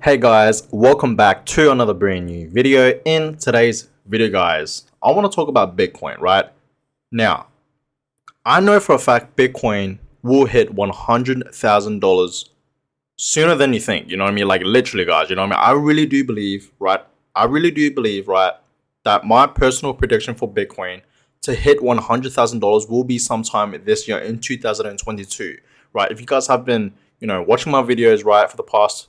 Hey guys, welcome back to another brand new video. In today's video, guys, I want to talk about Bitcoin, right? Now, I know for a fact Bitcoin will hit $100,000 sooner than you think. You know what I mean? Like literally, guys, you know what I mean? I really do believe, right? I really do believe, that my personal prediction for Bitcoin to hit $100,000 will be sometime this year in 2022, right? If you guys have been, watching my videos, right, for the past,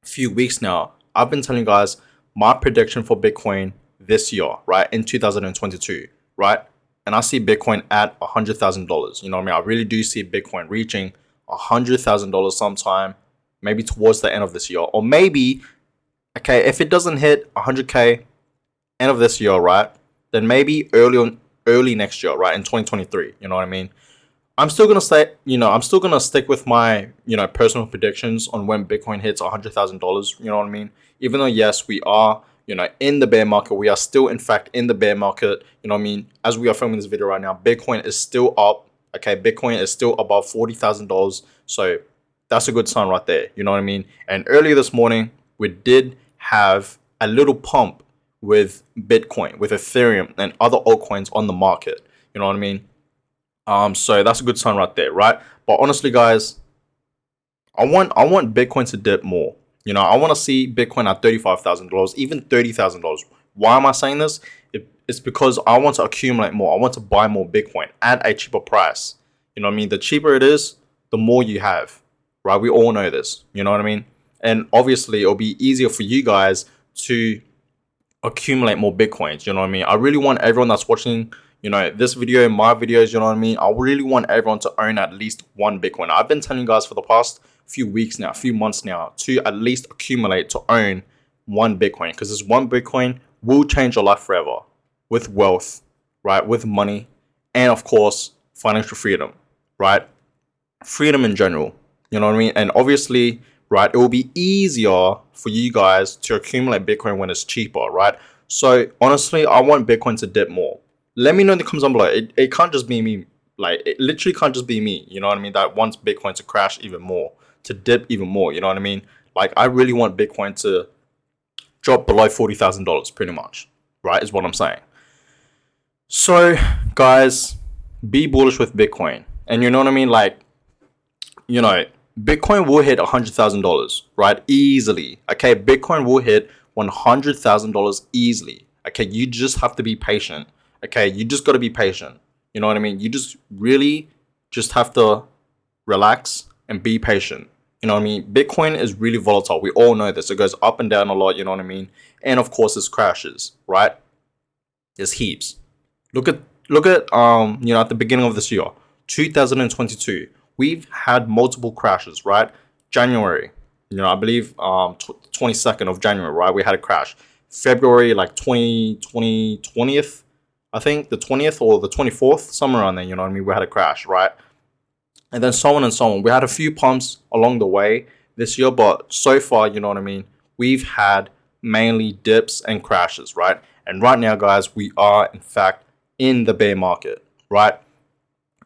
few weeks now, I've been telling you guys my prediction for Bitcoin this year, right, in 2022, right? And I see Bitcoin at $100,000. You know what I mean? I really do see Bitcoin reaching $100,000 sometime, maybe towards the end of this year, or maybe, okay, if it doesn't hit 100K end of this year, right, then maybe early next year, right, in 2023. You know what I mean? I'm still gonna stick with my, personal predictions on when Bitcoin hits $100,000. You know what I mean? Even though yes, we are, in the bear market, we are still in fact in the bear market. You know what I mean? As we are filming this video right now, Bitcoin is still up. Okay, Bitcoin is still above $40,000. So that's a good sign right there. You know what I mean? And earlier this morning, we did have a little pump with Bitcoin, with Ethereum, and other altcoins on the market. You know what I mean? So that's a good sign right there, right? But honestly, guys, I want Bitcoin to dip more. I want to see Bitcoin at $35,000, even $30,000. Why am I saying this? It's because I want to accumulate more. I want to buy more Bitcoin at a cheaper price. You know what I mean? The cheaper it is, the more you have, right? We all know this. You know what I mean? And obviously, it'll be easier for you guys to accumulate more Bitcoins. You know what I mean? I really want everyone that's watching, this video, my videos, you know what I mean? I really want everyone to own at least one Bitcoin. I've been telling you guys for the past few weeks now, few months now, to at least accumulate to own one Bitcoin, because this one Bitcoin will change your life forever with wealth, right? With money, and of course, financial freedom, right? Freedom in general, you know what I mean? And obviously, right, it will be easier for you guys to accumulate Bitcoin when it's cheaper, right? So honestly, I want Bitcoin to dip more. Let me know in the comments down below. It can't just be me. Like, it literally can't just be me, you know what I mean, that wants Bitcoin to crash even more, to dip even more, you know what I mean? Like, I really want Bitcoin to drop below $40,000 pretty much, right, is what I'm saying. So, guys, be bullish with Bitcoin. And you know what I mean? Like, Bitcoin will hit $100,000, right? Easily. Okay, Bitcoin will hit $100,000 easily. Okay, you just have to be patient. Okay, you just got to be patient. You know what I mean? You just really just have to relax and be patient. You know what I mean? Bitcoin is really volatile. We all know this. It goes up and down a lot. You know what I mean? And of course, it crashes. Right? There's heaps. Look at at the beginning of this year, 2022, we've had multiple crashes, right? January, I believe 22nd of January, right? We had a crash. February, like 20th, I think the 20th or the 24th, somewhere around there, you know what I mean? We had a crash, right? And then so on and so on. We had a few pumps along the way this year, but so far, you know what I mean? We've had mainly dips and crashes, right? And right now, guys, we are in fact in the bear market, right?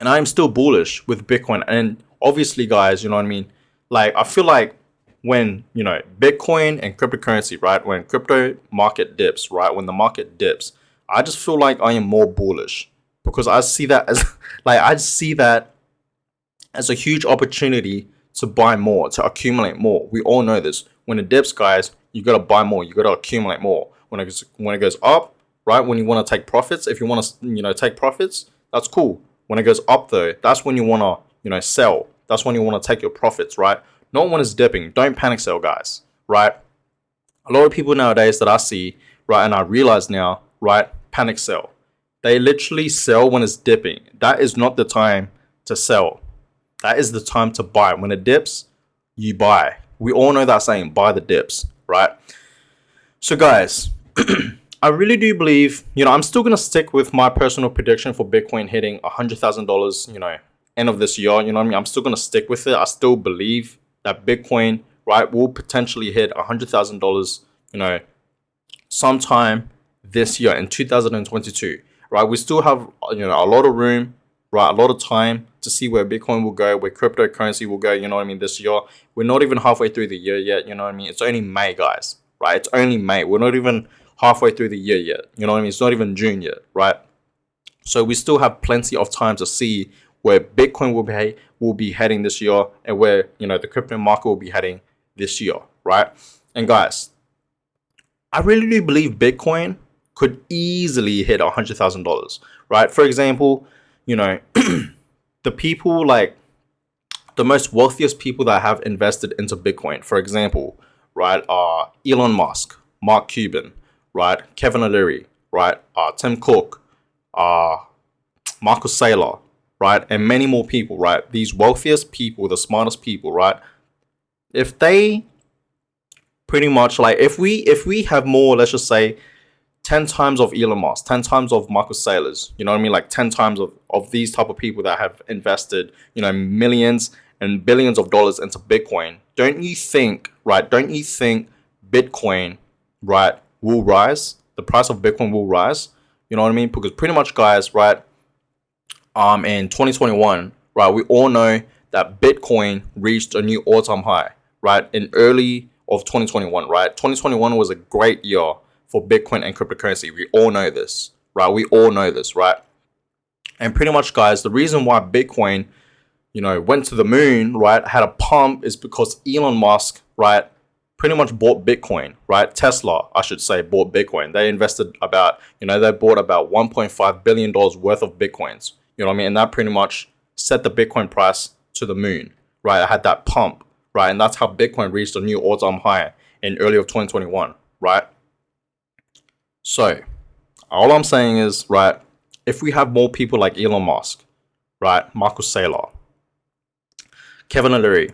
And I'm still bullish with Bitcoin. And obviously, guys, you know what I mean? Like, I feel like when, Bitcoin and cryptocurrency, right? When crypto market dips, right? When the market dips, I just feel like I am more bullish because I see that as, I see that as a huge opportunity to buy more, to accumulate more. We all know this. When it dips, guys, you got to buy more. You got to accumulate more. When it goes up, right? When you want to take profits, if you want to, take profits, that's cool. When it goes up, though, that's when you want to, sell. That's when you want to take your profits, right? Not when it's dipping. Don't panic sell, guys, right? A lot of people nowadays that I see, right, and I realize now, right, panic sell. They literally sell when it's dipping. That is not the time to sell. That is the time to buy. When it dips, you buy. We all know that saying, buy the dips, right? So, guys, I really do believe, I'm still going to stick with my personal prediction for Bitcoin hitting $100,000, end of this year. You know what I mean? I'm still going to stick with it. I still believe that Bitcoin, right, will potentially hit $100,000, sometime this year in 2022, right? We still have, a lot of room right? A lot of time to see where Bitcoin will go, where cryptocurrency will go, you know what I mean, this year. We're not even halfway through the year yet, you know what I mean? It's only May, guys, right? It's only May. We're not even halfway through the year yet, you know what I mean? It's not even June yet, right? So we still have plenty of time to see where Bitcoin will be heading this year, and where, you know, the crypto market will be heading this year, right? And guys, I really do believe Bitcoin could easily hit $100,000, right? For example, you know, the people like the most wealthiest people that have invested into Bitcoin, for example, right, are Elon Musk, Mark Cuban, right, Kevin O'Leary, right, Tim Cook, Marcus Saylor, right, and many more people, right? These wealthiest people, the smartest people, right? If they pretty much like, if we have more, let's just say 10 times of Elon Musk, 10 times of Marcus Saylors, you know what I mean? Like 10 times of these type of people that have invested, you know, millions and billions of dollars into Bitcoin. Don't you think, right? Don't you think Bitcoin, right, will rise? The price of Bitcoin will rise. You know what I mean? Because pretty much, guys, right, in 2021, right, we all know that Bitcoin reached a new all-time high, right, in early of 2021, right? 2021 was a great year for Bitcoin and cryptocurrency. We all know this, right? We all know this, right? And pretty much, guys, the reason why Bitcoin, you know, went to the moon, right, had a pump, is because Elon Musk, right, pretty much bought Bitcoin, right? Tesla, I should say, bought Bitcoin. They invested about, you know, they bought about $1.5 billion worth of Bitcoins. You know what I mean? And that pretty much set the Bitcoin price to the moon, right? It had that pump, right? And that's how Bitcoin reached a new all-time high in early of 2021, right? So all I'm saying is, right, if we have more people like Elon Musk, right, Marcus Saylor, Kevin O'Leary,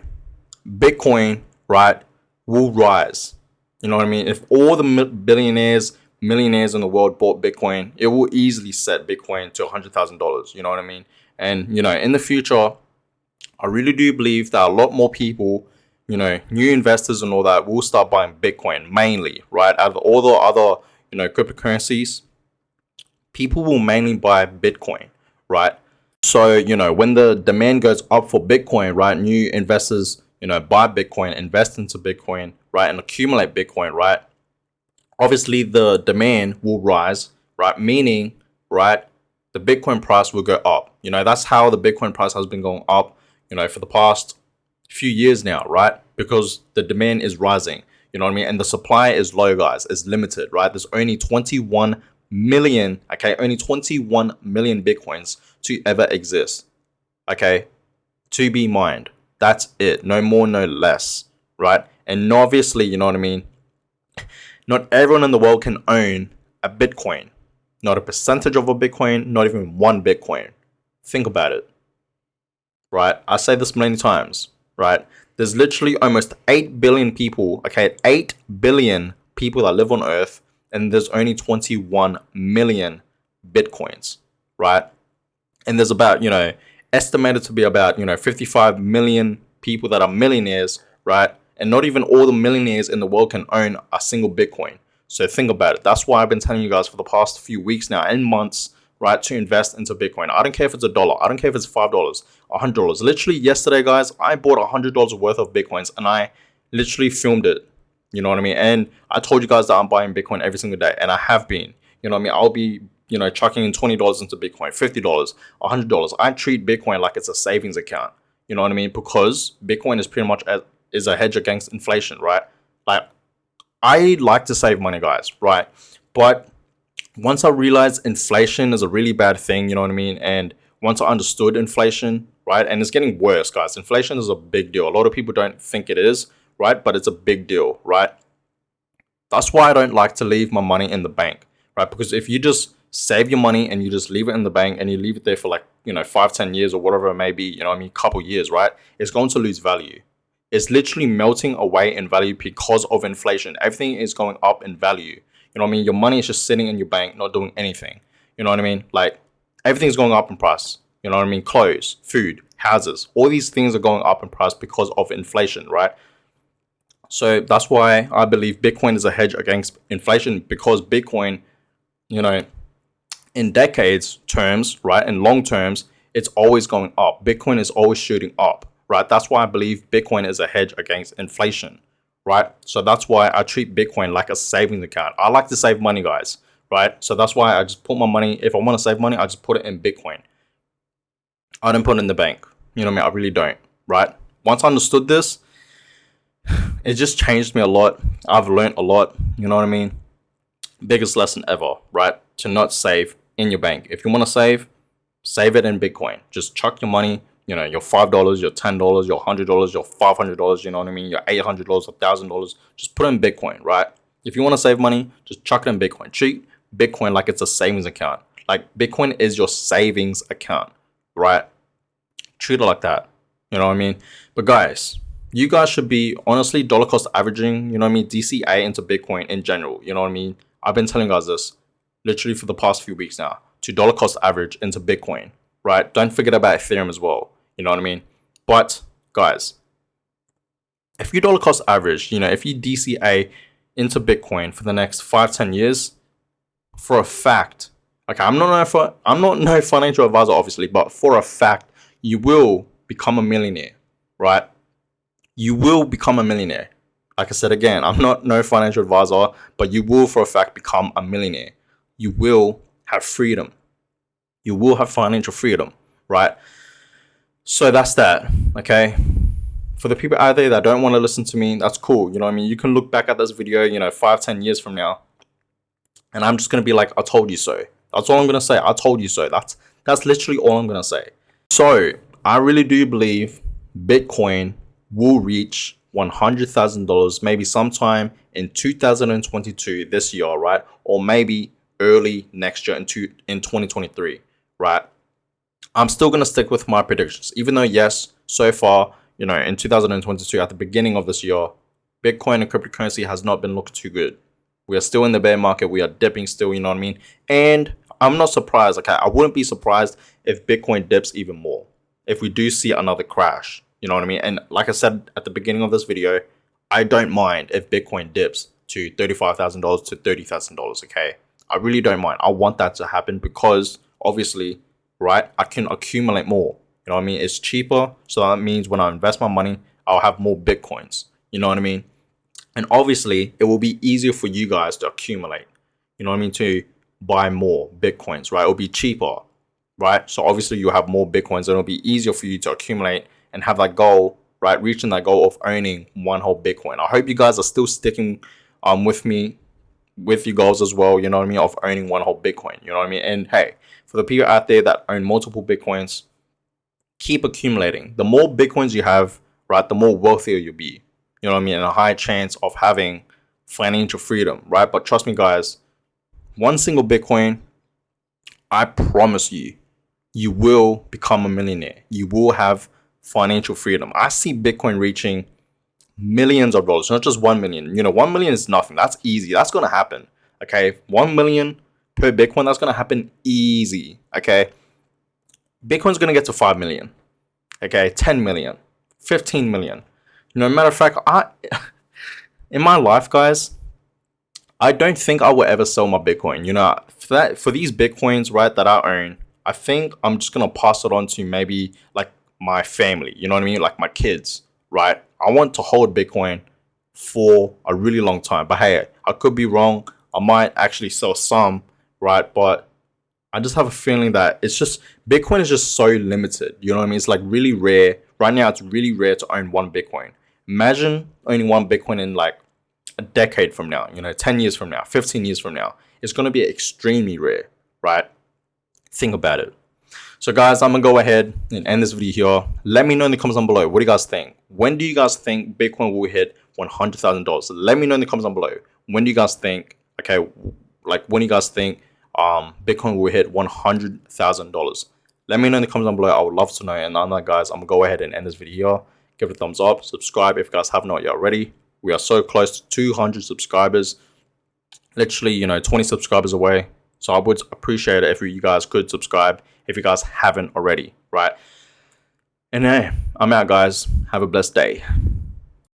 Bitcoin, right, will rise. You know what I mean? If all the billionaires, millionaires in the world bought Bitcoin, it will easily set Bitcoin to $100,000. You know what I mean? And, you know, in the future, I really do believe that a lot more people, you know, new investors and all that, will start buying Bitcoin mainly, right? Out of all the other, you know, cryptocurrencies, people will mainly buy Bitcoin, right? So, you know, when the demand goes up for Bitcoin, right, new investors, you know, buy Bitcoin, invest into Bitcoin, right, and accumulate Bitcoin, right? Obviously, the demand will rise, right? Meaning, right, the Bitcoin price will go up. You know, that's how the Bitcoin price has been going up, you know, for the past few years now, right? Because the demand is rising, you know what I mean? And the supply is low, guys. It's limited, right? There's only 21 million, okay? Only 21 million Bitcoins to ever exist, okay? To be mined. That's it. No more, no less, right? And obviously, you know what I mean? Not everyone in the world can own a Bitcoin. Not a percentage of a Bitcoin, not even one Bitcoin. Think about it, right? I say this many times, right? There's literally almost 8 billion people, okay? 8 billion people that live on Earth, and there's only 21 million Bitcoins, right? And there's about, you know, estimated to be about, you know, 55 million people that are millionaires, right? And not even all the millionaires in the world can own a single Bitcoin. So think about it. That's why I've been telling you guys for the past few weeks now and months, right, to invest into Bitcoin. I don't care if it's $1. I don't care if it's $5, $100. Literally yesterday, guys, I bought $100 worth of Bitcoins, and I literally filmed it. You know what I mean? And I told you guys that I'm buying Bitcoin every single day, and I have been. You know what I mean? I'll be, you know, chucking in $20 into Bitcoin, $50, $100. I treat Bitcoin like it's a savings account. You know what I mean? Because Bitcoin is pretty much is a hedge against inflation, right? Like, I like to save money, guys, right? But once I realized inflation is a really bad thing, you know what I mean? And once I understood inflation, right? And it's getting worse, guys. Inflation is a big deal. A lot of people don't think it is, right? But it's a big deal, right? That's why I don't like to leave my money in the bank, right? Because if you just save your money and you just leave it in the bank and you leave it there for like, you know, 5-10 years or whatever it may be, you know what I mean, couple years, right? It's going to lose value. It's literally melting away in value because of inflation. Everything is going up in value. You know what I mean? Your money is just sitting in your bank, not doing anything. You know what I mean? Like, everything's going up in price. You know what I mean? Clothes, food, houses, all these things are going up in price because of inflation, right? So that's why I believe Bitcoin is a hedge against inflation, because Bitcoin, you know, in decades terms, right, in long terms, it's always going up. Bitcoin is always shooting up, right? That's why I believe Bitcoin is a hedge against inflation, right? So that's why I treat Bitcoin like a savings account. I like to save money, guys, right? So that's why I just put my money, if I want to save money, I just put it in Bitcoin. I don't put it in the bank. You know what I mean? I really don't, right? Once I understood this, it just changed me a lot. I've learned a lot, you know what I mean? Biggest lesson ever, right? To not save in your bank. If you want to save it in Bitcoin. Just chuck your money, you know, your $5, your $10, your $100, your $500, you know what I mean? Your $800, $1,000. Just put it in Bitcoin, right? If you want to save money, just chuck it in Bitcoin. Treat Bitcoin like it's a savings account. Like Bitcoin is your savings account, right? Treat it like that. You know what I mean? But guys, you guys should be honestly dollar cost averaging, you know what I mean, DCA into Bitcoin in general. You know what I mean? I've been telling you guys this literally for the past few weeks now, to dollar cost average into Bitcoin, right? Don't forget about Ethereum as well. You know what I mean? But guys, if you dollar cost average, you know, if you DCA into Bitcoin for the next 5-10 years, for a fact, okay, I'm not no financial advisor, obviously, but for a fact, you will become a millionaire, right? You will become a millionaire. Like I said again, I'm not no financial advisor, but you will for a fact become a millionaire. You will have freedom. You will have financial freedom, right? So that's that, okay? For the people out there that don't want to listen to me, that's cool. You know what I mean? You can look back at this video, you know, 5-10 years from now, and I'm just going to be like, I told you so. That's all I'm going to say. I told you so. That's literally all I'm going to say. So I really do believe Bitcoin will reach $100,000 maybe sometime in 2022 this year, right? Or maybe early next year in 2023, right? I'm still going to stick with my predictions, even though, yes, so far, you know, in 2022, at the beginning of this year, Bitcoin and cryptocurrency has not been looking too good. We are still in the bear market. We are dipping still, you know what I mean? And I'm not surprised. Okay, I wouldn't be surprised if Bitcoin dips even more, if we do see another crash, you know what I mean? And like I said at the beginning of this video, I don't mind if Bitcoin dips to $35,000 to $30,000, okay? I really don't mind. I want that to happen because obviously, right, I can accumulate more. You know what I mean? It's cheaper, so that means when I invest my money, I'll have more Bitcoins. You know what I mean? And obviously, it will be easier for you guys to accumulate. You know what I mean? To buy more Bitcoins, right? It'll be cheaper, right? So obviously, you have more Bitcoins, and it'll be easier for you to accumulate and have that goal, right? Reaching that goal of owning one whole Bitcoin. I hope you guys are still sticking with me, with your goals as well, you know what I mean, of owning one whole Bitcoin, you know what I mean? And hey, for the people out there that own multiple Bitcoins, keep accumulating. The more Bitcoins you have, right, the more wealthier you'll be, you know what I mean, and a higher chance of having financial freedom, right? But trust me, guys, one single Bitcoin, I promise you, you will become a millionaire. You will have financial freedom. I see Bitcoin reaching millions of dollars, not just 1 million. You know, 1 million is nothing. That's easy. That's going to happen. Okay. 1 million per Bitcoin, that's going to happen easy. Okay. Bitcoin's going to get to 5 million. Okay. 10 million, 15 million. You know, matter of fact, in my life, guys, I don't think I will ever sell my Bitcoin. You know, for these Bitcoins, right, that I own, I think I'm just going to pass it on to maybe like my family. You know what I mean? Like my kids, right? I want to hold Bitcoin for a really long time. But hey, I could be wrong. I might actually sell some, right? But I just have a feeling that it's just, Bitcoin is just so limited. You know what I mean? It's like really rare. Right now, it's really rare to own one Bitcoin. Imagine owning one Bitcoin in like a decade from now, you know, 10 years from now, 15 years from now. It's going to be extremely rare, right? Think about it. So guys, I'm going to go ahead and end this video here. Let me know in the comments down below. What do you guys think? When do you guys think Bitcoin will hit $100,000? Let me know in the comments down below. When do you guys think, okay, like when do you guys think Bitcoin will hit $100,000? Let me know in the comments down below. I would love to know. And on that, guys, I'm going to go ahead and end this video here. Give it a thumbs up. Subscribe if you guys have not yet already. We are so close to 200 subscribers. Literally, you know, 20 subscribers away. So I would appreciate it if you guys could subscribe if you guys haven't already, right? And hey, I'm out, guys. Have a blessed day.